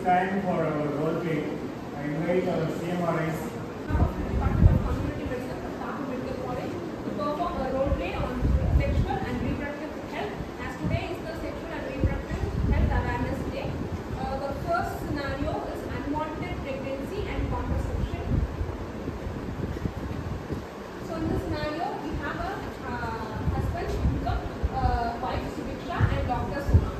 time for our role play. I invite our CMRIs. Department of Community Medicine from Dhaka Medical College to perform a role play on sexual and reproductive health. As today is the Sexual and Reproductive Health Awareness Day. The first scenario is unwanted pregnancy and contraception. So in this scenario, we have a husband, wife Subiksha, and Dr. Suma.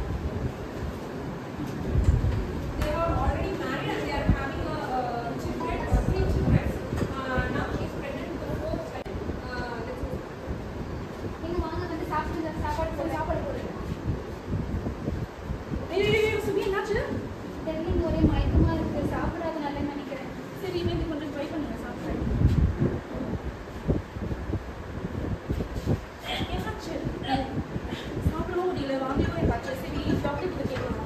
They are already married and they are having three children. Now she is pregnant with the fourth child. நீங்க வாங்க வந்து சாப்பாடு போடுங்க. சுபி என்னாச்சு? தெரியல ஒரே மயக்கமா இருக்கு. சாப்பிடாதனால நினைக்கிறேன். சரி இன்னைக்கு கொஞ்சம் ட்ரை பண்ணுங்க சாப்பிடுறேன். என்னாச்சு? சாப்பிடவும் முடியல, வாந்தியும் இருக்காச்சு. சரி டாக்டர் கிட்ட கேட்கலாம்.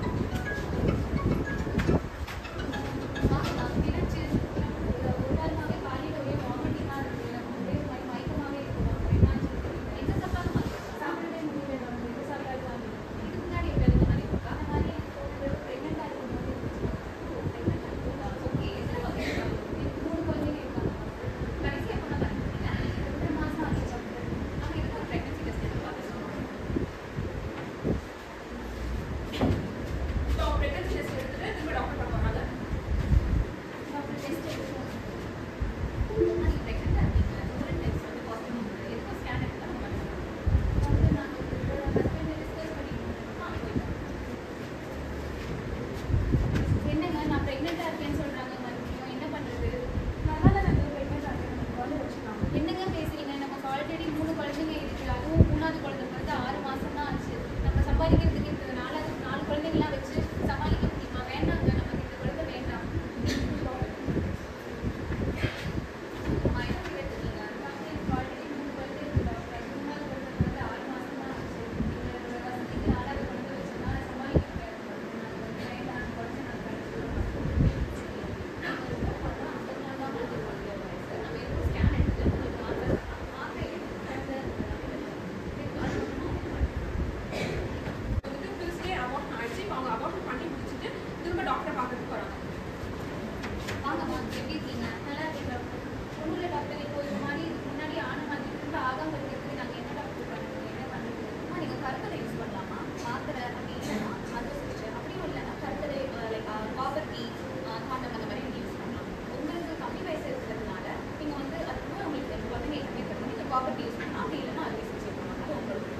என்னங்க நான் பிரெக்னெண்டா இருக்கேன்னு சொல்றாங்க மறுபடியும் என்ன பண்றது? என்னங்க பேசுறீங்க? நமக்கு ஆல்ரெடி 3 குழந்தைங்க இருக்கு. அதுவும் 3வது குழந்தை வந்து 6 மாசம் தான் ஆச்சு. நம்ம சம்பாதிக்கிறதுக்கு இந்த 4 குழந்தைங்களாம் வச்சு சமாளிக்க முடியுமா? வேண்டாங்க, நமக்கு இந்த குழந்தை வேண்டாம். ஆல்ரெடி 3 குழந்தை இருக்கு டாக்டர். 3வது குழந்தை வந்து 6 மாசம் தான் ஆச்சு. இந்த வசதிக்கு 4வது குழந்தை வச்சோம்னா சமாளிக்க முடியாது. வேண்டாம் குழந்தை நான் அவங்க அபார்ட் பண்ணி முடிச்சுட்டு திரும்ப டாக்டர் பார்க்கறதுக்கு போறாங்க. வாங்கம்மா, எப்படி இருக்கீங்க? நல்லா இருக்கேன் டாக்டர். ஒன்றும் இல்லை டாக்டர், இப்போ இது மாதிரி இதுக்கு முன்னாடி ஆன மாதிரி திரும்ப ஆகாம இருக்கிறதுக்கு நாங்கள் என்ன டாக்டர் பண்ணுறது? என்ன பண்ணுறது? நீங்கள் கருத்தரை யூஸ் பண்ணலாமா? மாத்திரை அப்படி இல்லைன்னா அது சிகிச்சை அப்படியும் இல்லைன்னா கருத்தரை லைக் காப்பர் டீ காண்டம் அந்த மாதிரி நீங்கள் யூஸ் பண்ணலாம். உங்களுக்கு கம்மி வயசு இருக்கிறதுனால நீங்கள் வந்து அது கூட உங்களுக்கு 2 குழந்தைங்க கம்மி பண்ணி நீங்கள் காப்பர் டீ யூஸ் பண்ணலாம். அப்படி இல்லைன்னா அறுவை சிகிச்சை பண்ணலாம். அது உங்களுக்கு.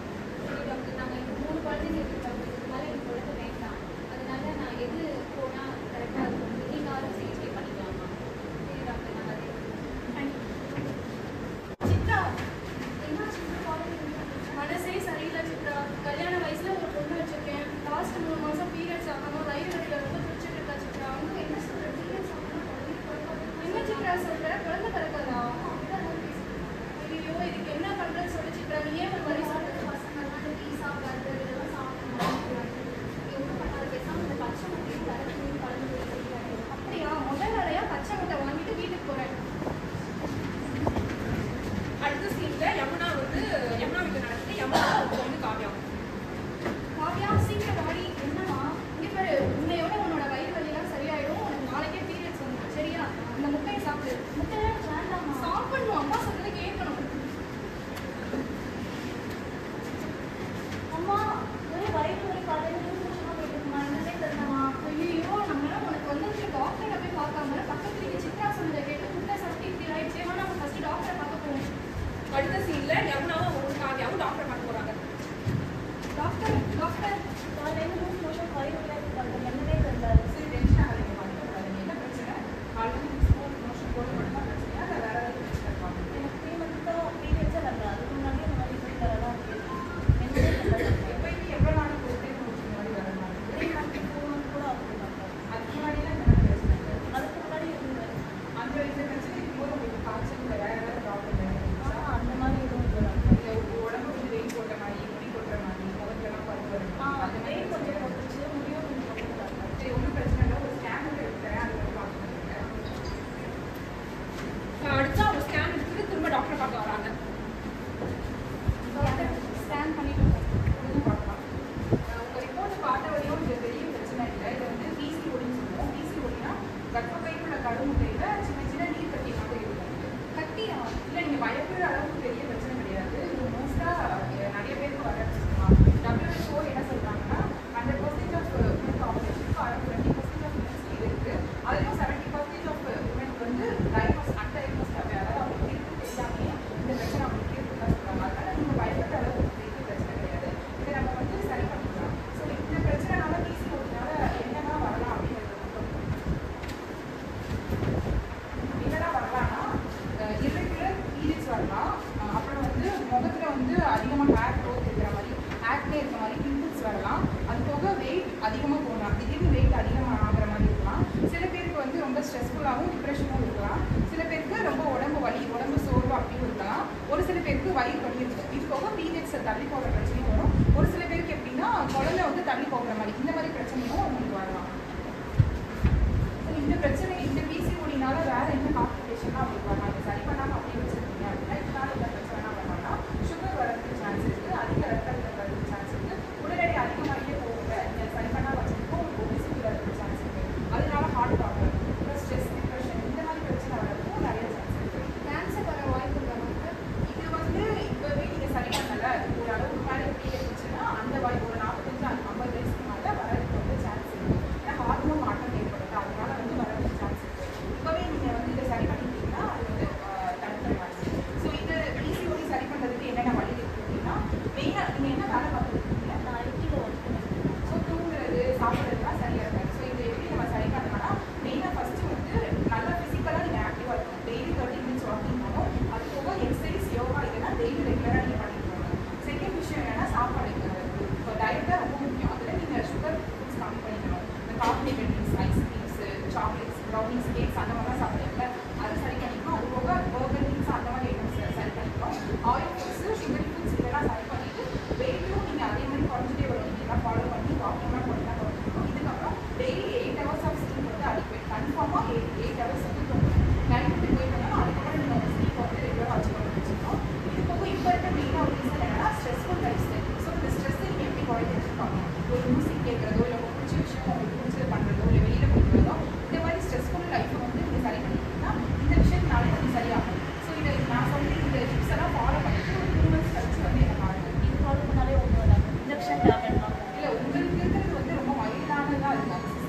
சரி டாக்டர், நாங்கள் இப்போ 3 குழந்தைங்க இருக்கு டாக்டர். இதனால எனக்கு குழந்தை வேண்டாம். அதனால நான் எது போனால் கரெக்டாக இருக்கும்? நீங்கள் அறுவை சிகிச்சை பண்ணிக்கலாமா? சரி டாக்டர், நான் அதே தேங்க்யூ.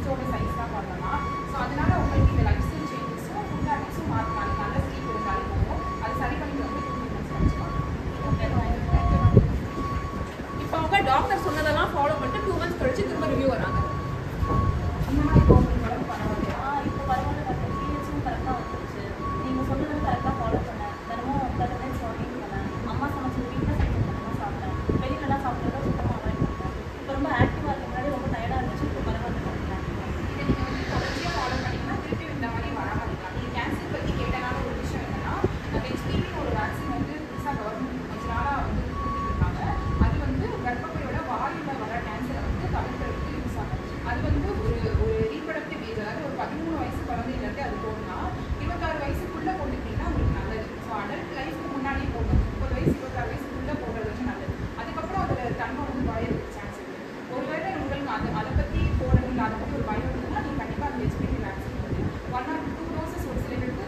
பிரெஸ்டோட சைஸ்லாம் பண்ணலாம். ஸோ அதனால உங்களுக்கு இந்த லைஃப் ஸ்டைல் சேஞ்சஸும் ஃபுட் ஹேபிட்ஸும் மாற்றலாம். நல்ல ஸ்லீப் இருந்தாலே போதும். அது சரி பண்ணிட்டு வந்து 2 minutes கழிச்சுக்கலாம். இப்போ அவங்க டாக்டர் சொன்னதெல்லாம் ஃபாலோ பண்ணிட்டு 2 months கழிச்சு திரும்ப ரிவ்யூ வராங்க. இந்த மாதிரி கோவிட் பரவாயில்லையா? இப்போ பரவாயில்ல டாக்டர். பீரியட்ஸும் கரெக்டாக வந்துருச்சு. நீங்கள் சொன்னது கரெக்டாக ஃபாலோ பண்ணேன். தினமும் 30 minutes வாக்கிங் பண்ணேன். அம்மா சமைச்சது வீட்டில் சமைச்சது சாப்பிட்டேன். வெளியிலலாம் சாப்பிட்டதா சுத்தமாக அவாய்ட் பண்ணேன். இப்போ ரொம்ப ஆக்டிவாக இருக்க முன்னாடி ரொம்ப டயர்டாக இருந்துச்சு. இப்போ பரவாயில்ல டாக்டர். இதை நீங்கள் வந்து தொடர்ச்சியாக ஃபாலோ பண்ணிங்கன்னா திருப்பி இந்த மாதிரி வராமல் இருக்கலாம். நீங்கள் கேன்சர் பற்றி கேட்டனால ஒரு விஷயம் என்னன்னா, நம்ம ஹெச்பிவின்னு ஒரு வேக்சின் வந்து புதுசாக கவர்மெண்ட் கொஞ்ச நாளாக வந்து கொடுத்துருக்காங்க. அது வந்து கர்ப்பப்பையோட வாயுவில் வர கேன்சரை வந்து தவிர்க்கிறதுக்கு யூஸ் ஆகும். அது வந்து ஒரு ரீப்ரொடக்டிவ் ஏஜ், அதாவது ஒரு 13 வயசு குழந்தையிலேருந்து அது போடணும்னா 26 வயசுக்குள்ளே போட்டுக்கிட்டிங்கன்னா உங்களுக்கு நல்லது. ஸோ அடல்ட் லைஃப்க்கு முன்னாடியே போடணும். 30 வயசு 26 வயசுக்குள்ளே போடுறது வந்து நல்லது. அதுக்கப்புறம் அதில் தன்மை வந்து குறையிறதுக்கு சான்ஸ் இருக்குது. ஒருவேளை உங்களுக்கு அதை பற்றி போடணும் இல்லை அதை பற்றி ஒரு பயம் இருந்ததுன்னா நீங்கள் கண்டிப்பாக அந்த ஹெச்பிவி வேக்சின் வந்து 1 or 2 doses ஒரு சில பேருக்கு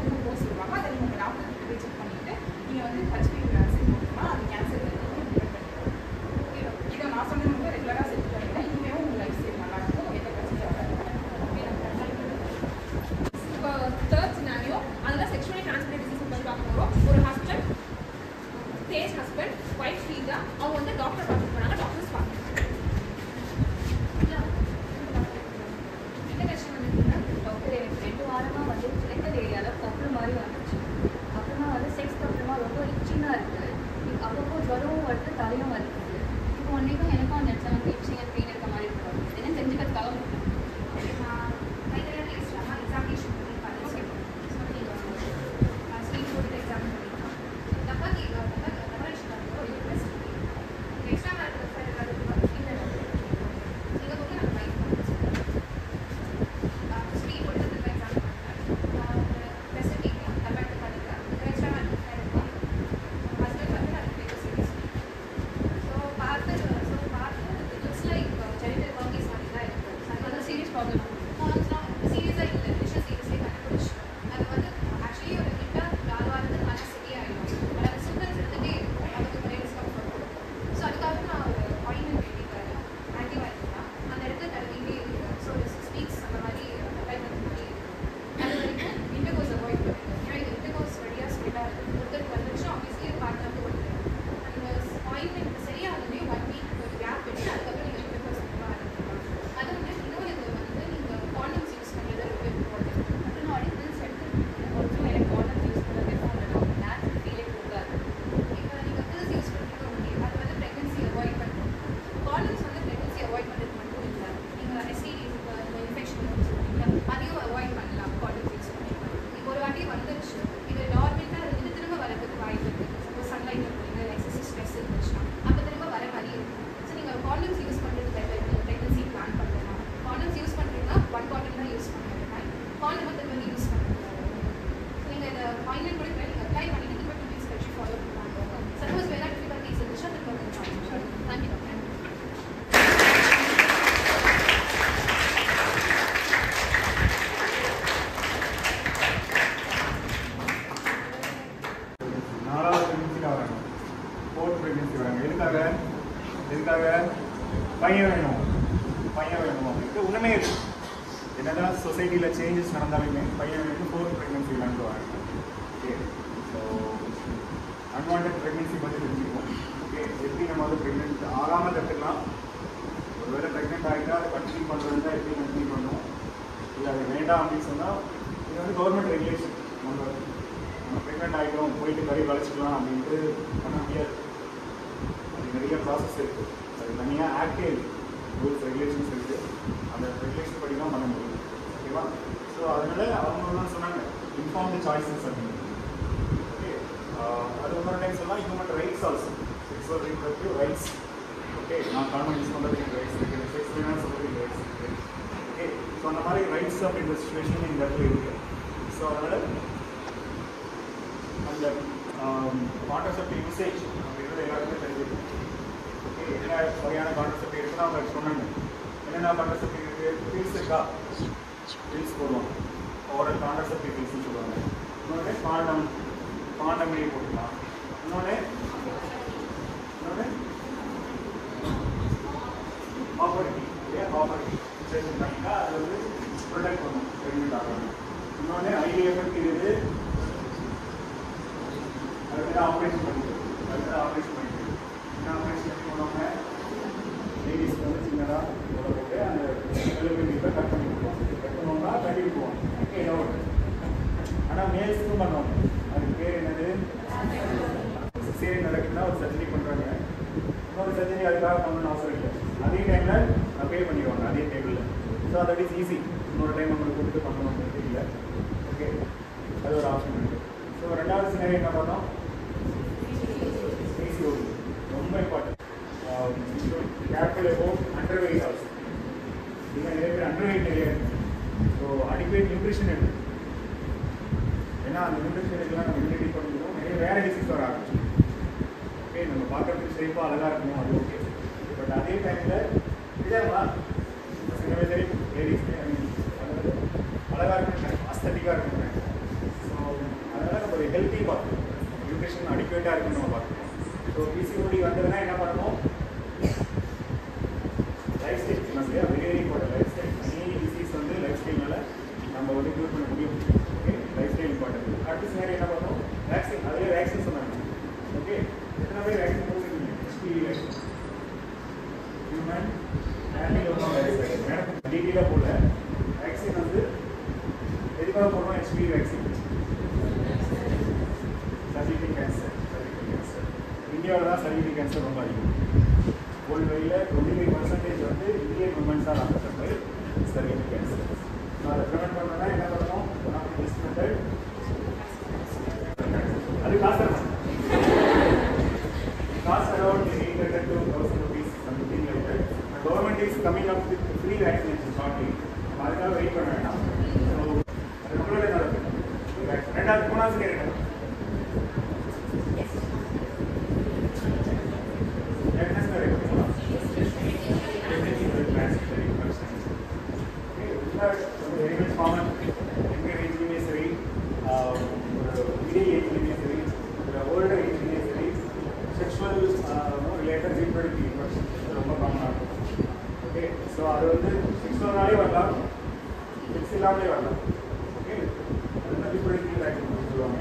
3 dose சொல்லுவாங்க. அதை நீங்கள் உங்கள் டாக்டர் போய் செக் பண்ணிவிட்டு நீங்கள் வந்து ஹெச்பிவி வேக்சின் போட்டுக்கலாம். அது கேன்சர் இதை நான் சொன்னது வந்து ரெகுலராக செஞ்சு தரேன். இனிமேல் உங்கள் லைஃப் ஸ்டைல் நல்லாயிருக்கும். எந்த பிரச்சனையும் வராது. இப்போ தேர்ட் சினாரியோ அதில் செக்ஷுவலி டிரான்ஸ்மிட்டட் டிசீஸ் பற்றி பார்க்க போகிறோம். ஒரு husband, Tej husband, wife Sreeja, அவங்க வந்து டாக்டர் பார்த்துட்டு போனாங்க. டாக்டர்ஸ் பார்த்து என்ன கஷ்டம் வந்துருக்குன்னா, டாக்டர் எனக்கு 2 வாரமாக வந்து கிளைட்டர் ஏரியாவில் பப்புள் மாதிரி வந்துச்சு. அப்புறமா வந்து செக்ஸ் அப்புறமா ரொம்ப இச்சிங்காக இருக்குது. அப்பப்போ ஜுரமும் வருது, தலையும் வலிக்குது. இப்போ 1 week எனக்கும் அந்த இடத்துல வந்து இச்சிங் அண்ட் பெயின் இருக்க மாதிரி இருக்கும். என்ன தெரிஞ்சுக்கிறதுக்காக முடியும். நான் கையில் டேஸ்ட் எக்ஸாமினேஷன் பண்ணி பண்ணி ஸோ நீங்கள் ஸ்வீட் போட்டு எக்ஸாம் பண்ணிக்கலாம். தப்பாக்கி தப்பாக யூனிவர்சிட்டி எக்ஸ்ட்ரா மார்க் இல்லை நீங்கள் வந்து நான் லைஃப் ஸ்வீட் போட்டு எக்ஸாம் பண்ணுறேன். ரெசிபி தப்பாட்டு பண்ணிக்கிறேன். எக்ஸ்ட்ரா மார்க் இருக்கும். ஹஸ்பண்ட் வந்து நான் பேப்பர் சீரியஸ் ஸோ பார்த்து இட் லுக்ஸ் லைக் ஜெனிட்டல் காங்கீஸ் மாதிரி தான் இருக்குது. அது சீரியஸ் ப்ராப்ளம் சீரியஸாக இல்லை. விஷயம் சீரியஸாக கண்டுபிடிச்சு அது வந்து ஆக்சுவலி ஒரு கிட்ட 4 வாரத்துக்கு நல்லா சரியாயிடும். பட் அந்த சிம்டம்ஸ் இருந்துகிட்டே இருக்கும். அதுக்கு நிறைய டிஸ்கம்ஃபர்ட் வரும். ஸோ அதுக்காக நான் ஒரு ஆயின்மெண்ட் எழுதிக்கிறேன். ஆன்டிபயோட்டிக் தான் அந்த இடத்துல தடவிட்டே இருக்குது. ஸோ ஒரு 6 weeks அந்த மாதிரி அப்ளை பண்ணுற மாதிரி இருக்குது. அது வரைக்கும் இன்டர்கோர்ஸ் அவாய்ட் பண்ணுங்க. ஏன்னா இது இன்டர்கோர்ஸ் வழியாக ஸ்ப்ரெட்டாக இருக்குது. ஒருத்தருக்கு வந்துச்சு ஆஃபீஸ்லேயே பார்த்து கொடுத்துருங்க. அந்த ஆயின்மெண்ட் சரியாகவே 1 week ஒரு கேப் விட்டு அதுக்கப்புறம் நீங்கள் இன்டர்கோர்ஸ் ஆரம்பிக்கலாம். அது வந்து இன்னொரு இது வந்து நீங்கள் காண்டம்ஸ் யூஸ் பண்ணுறது ரொம்ப இம்பார்ட்டன்ட். அப்புறம் நான் அடிக்கடி எடுத்துருக்கேன். ஒருத்தரும் எனக்கு காண்டம்ஸ் யூஸ் பண்ணவே போகல. நேச்சுரல் ஃபீலே கொடுக்காது. இப்போ நீங்கள் பில்ஸ் யூஸ் பண்ணுறீங்க ஓகே, அது வந்து ப்ரெக்னன்சி அவாய்ட் பண்ணுறோம். காண்டம்ஸ் வந்து ப்ரெக்னன்சி அவாய்ட் பண்ணுறது மட்டும் இல்லை. நீங்கள் எஸ்டிடிஸ் இப்போ இன்ஃபெக்ஷன் சொல்லுவீங்க அதையும் அவாய்ட் பண்ணலாம். காண்டம்ஸ் யூஸ் பண்ணிக்கலாம். இப்போ ஒரு வாட்டி வந்துருச்சு, இது நார்மலாக இருந்துட்டு திரும்ப வரதுக்கு வாய்ப்பு இருக்குது. சப்போஸ் சன்லைட்டில் போனீங்க எக்ஸசிவ் ஸ்ட்ரெஸ் இருந்துச்சுன்னா அப்போ திரும்ப வர வழி இருக்கும். ஸோ நீங்கள் காண்டம்ஸ் யூஸ் பண்ணுறது பெட்டர். நீங்கள் ப்ரெக்னன்சி பிளான் பண்ணுறீங்கன்னா காண்டம்ஸ் யூஸ் பண்ணுறீங்கன்னா 1 காண்டம் தான் யூஸ் பண்ணுறது. காண்டம் திரும்ப யூஸ் பண்ணுறது. ஸோ நீங்கள் இந்த ஆயின்மெண்ட் கூட நீங்கள் அப்ளை பண்ணிட்டு திரும்ப 2 weeks கழிச்சு ஃபாலோ பண்ணுவாங்க. சப்போஸ் வேறு டிஃபிகல்ட்டிஸ் இருந்துச்சுன்னா திரும்ப தேங்க்யூ டாக்டர். நாலாவது ப்ரெக்னன்சியில் வராங்க, 4th ப்ரெக்னன்சி வராங்க. எதுக்காக பையன் வேணும் அப்படின்ட்டு உண்மையே இருக்குது. என்னதான் சொசைட்டியில் சேஞ்சஸ் நடந்தாலுமே பையன் வேணும் 4th ப்ரெக்னன்சி விளாண்டுவாங்க. ஓகே, ஸோ அன்வான்ட் ப்ரெக்னன்சி பற்றி தெரிஞ்சுக்குவோம். ஓகே, எப்படி நம்ம வந்து ப்ரெக்னென்ட் ஆகாமல் கற்றுக்கலாம். ஒருவேளை ப்ரெக்னென்ட் ஆகிட்டா அதை கண்டினியூ பண்ணுறதுனா எப்படி கண்டினியூ பண்ணணும், இல்லை அது வேண்டாம் அப்படின்னு சொன்னால் இது வந்து கவர்மெண்ட் ரெகுலேஷன். நம்ம ப்ரெக்னென்ட் ஆகிட்டோம் போயிட்டு கறி வளைச்சிக்கலாம் அப்படின்ட்டு பண்ண முடியாது. அது நிறைய ப்ராசஸ் இருக்குது. அது தனியாக ஆக்டே இருக்குது, ரூல்ஸ் ரெகுலேஷன்ஸ் இருக்குது. அந்த ரெகுலேஷன் படி தான் பண்ண முடியும். ஓகேவா? ஸோ அதனால் அவங்க தான் சொன்னாங்க இன்ஃபார்ம்டு சாய்ஸஸ் அப்படின்னு. ஓகே, அது இன்னொரு டைம் சொல்லலாம் human rights also, sexual reproductive rights. Okay, நான் காமன் யூஸ் பண்ணுறதுக்கு ரைட்ஸ் இருக்குது, செக்ஸ் வேணாலும் சொல்கிறதுக்கு ரைட்ஸ் இருக்குது. ஓகே, ஸோ அந்த மாதிரி ரைட்ஸ் அப்படின்ற சுச்சுவேஷன் இந்த இடத்துல இருக்குது. ஸோ அதனால் அந்த கான்ட்ரசெப்டிவ் யூசேஜ் அப்படின்றது எல்லாருக்குமே தெரிஞ்சிருக்கு. ஓகே, என்ன வகையான கான்ட்ரசெப்டிவ் இருக்குன்னு அவங்க சொன்னாங்க. என்னென்ன கான்ட்ரசெப்டிவ் இருக்குது? பில்ஸ் இருக்கா? பில்ஸ் போடுவாங்க, ஓரல் கான்ட்ரசெப்டிவ் பில்ஸ்ன்னு சொல்லுவாங்க. இன்னொன்று காண்டம் வெளியே போட்டுக்கலாம். இன்னொன்று ஆப்பர்டி இல்லையா, ஆப்பர்டி பண்ணிங்கன்னா ப்ரொடெக்ட் பண்ணும் ப்ரெக்னென்ட் ஆகாமல். இன்னொன்று ஹைலி எஃபெக்டிவ் அதுக்கு ஆப்ரேஷன் பண்ணிக்கிறது. என்ன ஆப்ரேஷன் பண்ணுவாங்க? லேடிஸ்க்கு வந்து சின்னதாக போட்டு அந்த டெலிவரி கட் பண்ணி விடுவாங்க. கட் பண்ணுவாங்க, கட்டி விடுவாங்க. Okay, doubt. ஆனால் மேல்ஸுக்கும் பண்ணுவாங்க. அதுக்கு பேர் என்னது? சிசேரியன் நடக்குதுன்னா ஒரு சர்ஜரி பண்ணுறாங்க. இன்னொரு சர்ஜரி அதுக்காக பண்ணணும்னு அவசரம் இல்லை. அதே டைமில் பே பண்ணிடுவாங்க அதே டேபிளில். So that is easy. இன்னொரு டைம் நம்மளுக்கு கொடுத்து பண்ணணும்னு இல்லை. ஓகே, அது ஒரு ஆப்ஷன் இருக்குது. ஸோ ரெண்டாவது சினாரியோ என்ன பண்ணோம்? PCOD ரொம்ப important. Careful about underweight also. நீங்கள் நிறைய பேர் அண்டர்வெயிட் நிறைய இருக்குது. ஸோ அடிக்குவேட் நியூட்ரிஷன் எடுக்கும். ஏன்னா அந்த நியூட்ரிஷன் எடுக்கலாம் நம்ம இம்யூனிட்டி பண்ணிக்கணும். நிறைய வேறு டிசீஸ் வர ஆரம்பிச்சு. ஓகே, நம்ம பார்க்கறதுக்கு ஷேப்பாக அழகாக இருக்கணும், அது ஓகே. பட் அதே டைமில் இதாங்களா பசங்களே சரி லேடிஸ்க்கு அதாவது அழகாக இருக்கணும், ஆஸ்தட்டிக்காக இருக்கணும். ஸோ அதனால் நம்ம ஒரு ஹெல்த்தி பார்க்கணும், நியூட்ரிஷன் அடிக்குவேட்டாக இருக்குன்னு நம்ம பார்க்கணும். ஸோ PCOD வந்ததுன்னா என்ன பண்ணணும்? லைஃப் ஸ்டைல் இல்லையா, very important. Lifestyle any disease வந்து லைஃப் ஸ்டைல்னால நம்ம வந்து க்யூர் பண்ண முடியும். Okay, lifestyle important. அடுத்த சினாரியோ என்ன பண்ணணும்? வேக்சின். அதிலே வேக்சின் சொன்னாங்க. ஓகே, எத்தனை பேர் வேக்சின் போட்டுருக்கீங்க? HPV vaccine, human papilloma virus. Madam டீட்டெயிலாக போல வேக்சின் வந்து எதுக்காக போடணும்? HPV vaccine, surgical cancer. இந்தியாவில் தான் சர்ஜிக்கல் கேன்சர் ரொம்ப அதிகம். வேர்ல்டு வைடில் 25% வந்து இந்தியன் உமன்ஸால் ஆக்கப்பட்டது சர்ஜிக்கல் கேன்சர். ஸோ அதை ப்ரிவென்ட் பண்ணணும்னா என்ன பண்ணணும்? பெஸ்ட் மெத்தட் அது காசு around 800 to 1000 rupees something like that. The government is coming up with free vaccination shortly. அதுக்காக வெயிட் பண்ண வேண்டாம். ஸோ அது நம்மளோட நடக்கும். ரெண்டாவது மூணாவது கேட்குறேன். very much common younger age में सही middle age में सही older age में सही sexual related reproductive infection ரொம்ப common ஆகும். ஓகே, ஸோ அது வந்து செக்ஸுவலாலே வரலாம், செக்ஸ் இல்லாமலே வரலாம். ஓகே, அதுதான் reproductive infection சொல்லுவாங்க.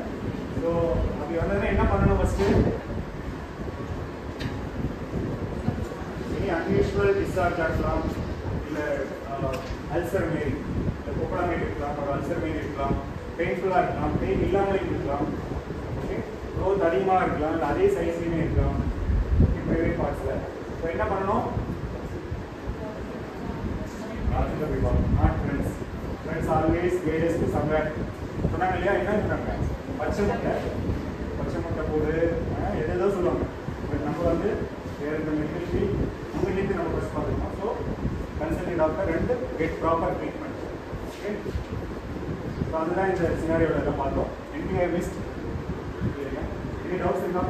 ஸோ அப்படி வந்ததுன்னா என்ன பண்ணணும்? ஃபஸ்ட்டு எனி அன்யூஷுவல் டிஸ்சார்ஜ் ஆகலாம், இல்லை அல்சர் மாரி கொப்பளா மாரி இருக்கலாம், ஒரு அல்சர் மாரி இருக்கலாம், பெயின்ஃபுல்லாக இருக்கலாம், பெயின் இல்லாமல் இருக்கலாம். ஓகே, க்ரோத் அதிகமாக இருக்கலாம், இல்லை அதே சைஸ்லேயுமே இருக்கலாம் ப்ரைவேட் பார்ட்ஸில். ஸோ என்ன பண்ணணும்? Not friends. Friends always guide us to somewhere சொன்னாங்க இல்லையா? என்ன சொன்னாங்க? பச்சை முட்டை போடு எதோ சொல்லுவாங்க. பட் நம்ம வந்து வேறு இந்த மெடிக்கல் ஃபீல்ட் நம்மகிட்ட நம்ம ஃபஸ்ட் பார்த்துக்கணும். So consult doctor and get proper treatment. Okay, so அதுதான் இந்த சினாரியோவில் எல்லாம் பார்த்தோம். Anything I missed? Any doubts இருக்கா?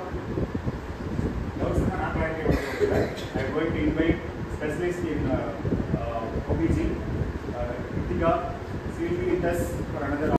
டவுட்ஸ் இருந்தால் நான் கிளாரிட்டி பண்ணுறேன். I am going to invite specialist in OBG, Kritika. She will be with us for another